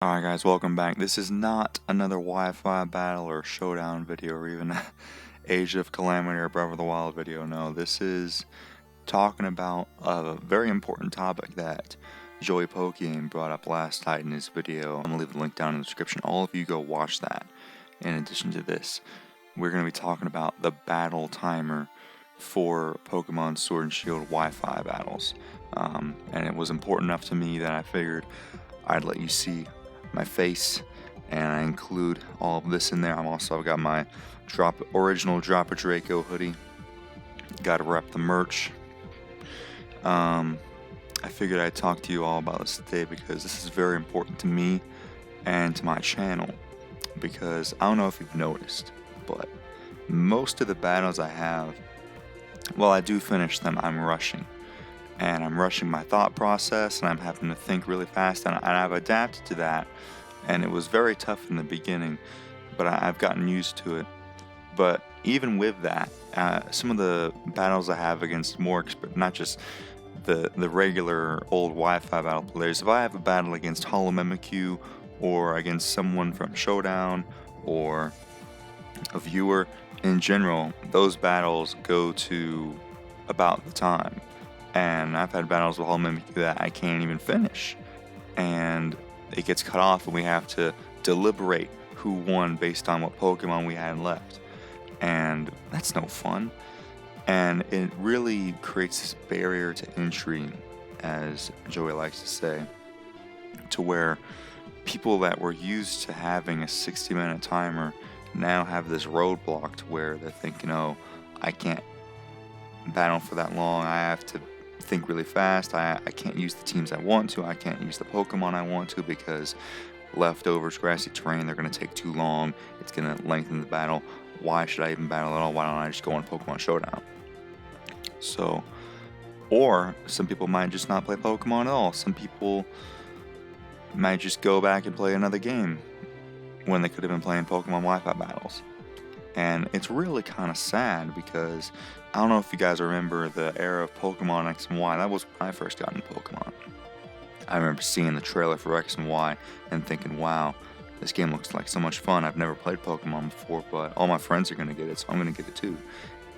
Alright guys, welcome back. This is not another Wi-Fi battle or showdown video or even Age of Calamity or Breath of the Wild video. No, this is talking about a very important topic that Joey Pokemon brought up last night in his video. I'm going to leave the link down in the description. All of you go watch that. In addition to this, we're going to be talking about the battle timer for Pokemon Sword and Shield Wi-Fi battles. And it was important enough to me that I figured I'd let you see my face, and I include all of this in there. I've got my original Drop a Draco hoodie. Gotta rep the merch. I figured I'd talk to you all about this today because this is very important to me and to my channel. Because I don't know if you've noticed, but most of the battles I have, well, I do finish them, I'm rushing. And I'm rushing my thought process, and I'm having to think really fast, and I've adapted to that. And it was very tough in the beginning, but I've gotten used to it. But even with that, some of the battles I have against not just the regular old Wi-Fi battle players, if I have a battle against Hollow Mimikyu, or against someone from Showdown, or a viewer, in general, those battles go to about the time. And I've had battles with Hollow Mimikyu that I can't even finish, and it gets cut off, and we have to deliberate who won based on what Pokemon we had left, and that's no fun. And it really creates this barrier to entry, as Joey likes to say, to where people that were used to having a 60-minute timer now have this roadblock to where they're thinking, oh, I can't battle for that long, I have to think really fast, I can't use the teams I want to, I can't use the Pokemon I want to because leftovers, grassy terrain, they're going to take too long, it's going to lengthen the battle, why should I even battle at all, why don't I just go on Pokemon Showdown? So, or some people might just not play Pokemon at all, some people might just go back and play another game when they could have been playing Pokemon Wi-Fi battles. And it's really kind of sad because I don't know if you guys remember the era of Pokemon X and Y. That was when I first got into Pokemon. I remember seeing the trailer for X and Y and thinking, wow, this game looks like so much fun. I've never played Pokemon before, but all my friends are going to get it, so I'm going to get it too.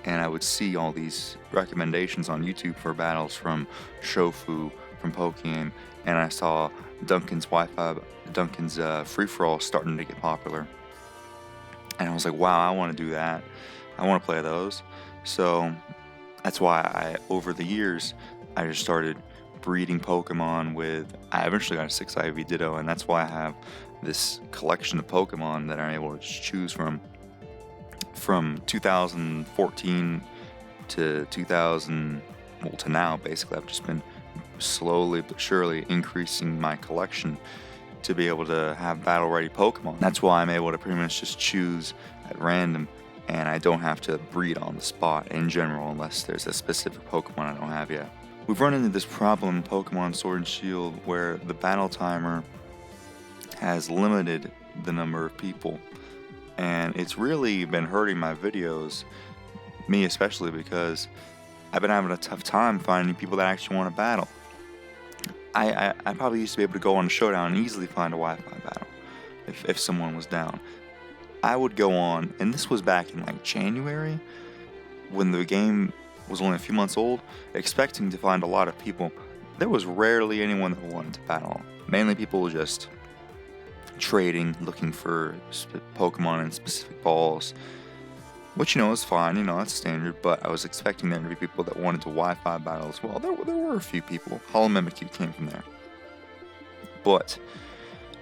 And I would see all these recommendations on YouTube for battles from Shofu, from Pokemon, and I saw Duncan's free-for-all starting to get popular. And I was like, wow, I want to do that. I want to play those. So that's why over the years, I just started breeding Pokemon I eventually got a 6 IV Ditto, and that's why I have this collection of Pokemon that I'm able to just choose from 2014 to 2000, well, to now, basically. I've just been slowly but surely increasing my collection to be able to have battle-ready Pokemon. That's why I'm able to pretty much just choose at random, and I don't have to breed on the spot in general unless there's a specific Pokemon I don't have yet. We've run into this problem in Pokemon Sword and Shield where the battle timer has limited the number of people, and it's really been hurting my videos, me especially, because I've been having a tough time finding people that actually want to battle. I probably used to be able to go on a Showdown and easily find a Wi-Fi battle if someone was down. I would go on, and this was back in like January when the game was only a few months old, expecting to find a lot of people. There was rarely anyone that wanted to battle. Mainly people just trading, looking for Pokemon in specific balls, which, is fine, that's standard, but I was expecting there to be people that wanted to Wi-Fi battle as well. There were a few people. Hollow Mimikyu came from there. But,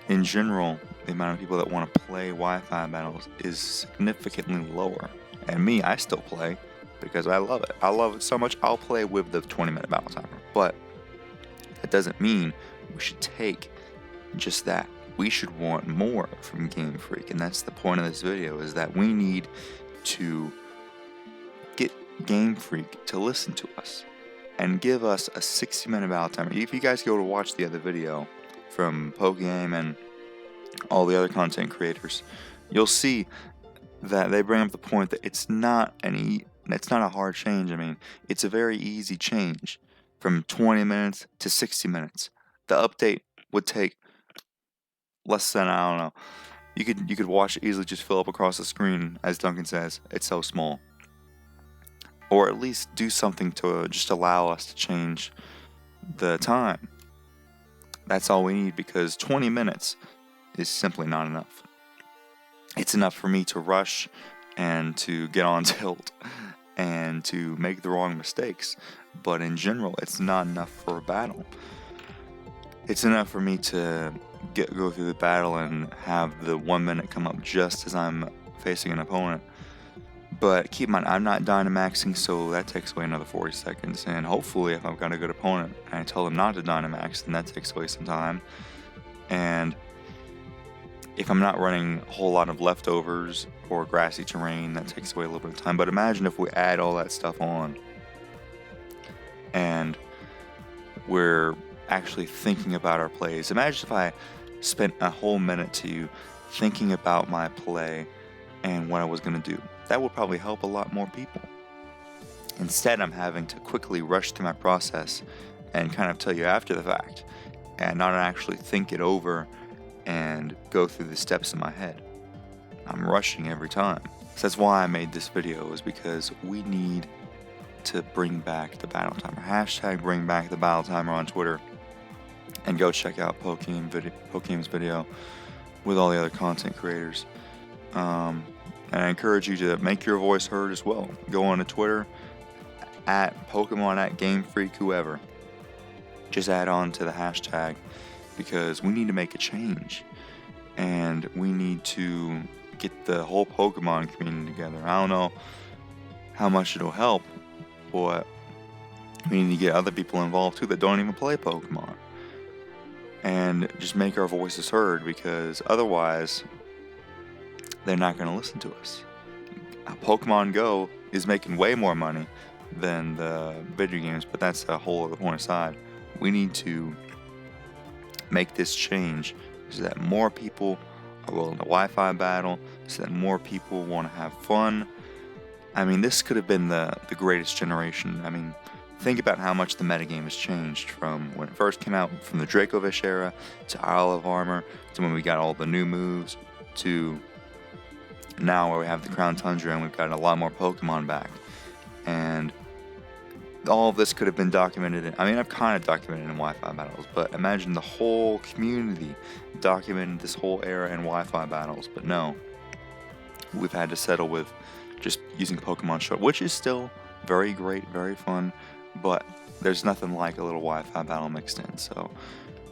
in general, the amount of people that want to play Wi-Fi battles is significantly lower. And me, I still play, because I love it. I love it so much, I'll play with the 20-minute battle timer. But, that doesn't mean we should take just that. We should want more from Game Freak, and that's the point of this video, is that we need to get Game Freak to listen to us and give us a 60-minute battle timer. If you guys go to watch the other video from Pokemon and all the other content creators, you'll see that they bring up the point that it's not a hard change. I mean, it's a very easy change from 20 minutes to 60 minutes. The update would take less than, I don't know. You could watch it easily just fill up across the screen, as Duncan says. It's so small. Or at least do something to just allow us to change the time. That's all we need, because 20 minutes is simply not enough. It's enough for me to rush and to get on tilt and to make the wrong mistakes. But in general, it's not enough for a battle. It's enough for me to go through the battle and have the 1 minute come up just as I'm facing an opponent. But keep in mind, I'm not Dynamaxing, so that takes away another 40 seconds. And hopefully, if I've got a good opponent and I tell them not to Dynamax, then that takes away some time. And if I'm not running a whole lot of leftovers or grassy terrain, that takes away a little bit of time. But imagine if we add all that stuff on and we're actually thinking about our plays. Imagine if I spent a whole minute to you thinking about my play and what I was going to do. That would probably help a lot more people. Instead, I'm having to quickly rush through my process and kind of tell you after the fact and not actually think it over and go through the steps in my head. I'm rushing every time. So that's why I made this video, is because we need to bring back the battle timer. Hashtag bring back the battle timer on Twitter. And go check out Pokémon's video with all the other content creators. And I encourage you to make your voice heard as well. Go on to Twitter, at Pokemon, at Game Freak, whoever. Just add on to the hashtag, because we need to make a change. And we need to get the whole Pokemon community together. I don't know how much it'll help, but we need to get other people involved too that don't even play Pokemon. And just make our voices heard, because otherwise they're not going to listen to us. Pokemon Go is making way more money than the video games, but that's a whole other point aside. We need to make this change so that more people are willing to Wi-Fi battle, so that more people want to have fun. I mean, this could have been the greatest generation. I mean, think about how much the metagame has changed from when it first came out, from the Dracovish era to Isle of Armor, to when we got all the new moves, to now where we have the Crown Tundra and we've got a lot more Pokemon back. And all of this could have been documented I've kind of documented in Wi-Fi battles, but imagine the whole community documented this whole era in Wi-Fi battles. But no, we've had to settle with just using Pokemon Short, which is still very great, very fun, but there's nothing like a little Wi-Fi battle mixed in. So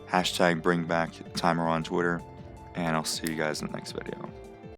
hashtag bring back timer on Twitter, and I'll see you guys in the next video.